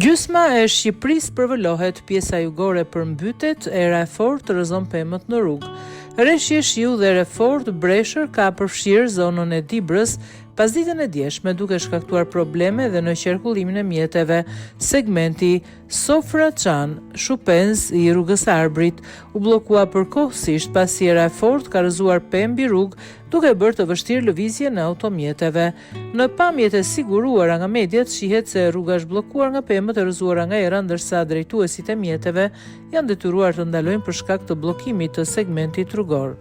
Gjysma e Shqipërisë përvëlohet, pjesa jugore përmbytet, era e fortë rrëzon pemët në rrugë. Rreshje shiu dhe ere fortë breshër ka përfshirë zonën e Dibrës pas ditën e djeshme, duke shkaktuar probleme dhe në qarkullimin e mjeteve. Segmenti Sofra-Çan, Shupenz i rrugës Arbrit u bllokua përkohësisht pasi era e fortë ka rrëzuar pemë mbi rrugë, duke bërë të vështirë lëvizjen e automjeteve. Në pamjet e siguruara nga mediat shihet se rruga është bllokuar nga pemët e rrëzuara nga era, ndërsa drejtuesit e mjeteve janë detyruar të ndalojnë për shkak të bllokimit të segmentit rrugor.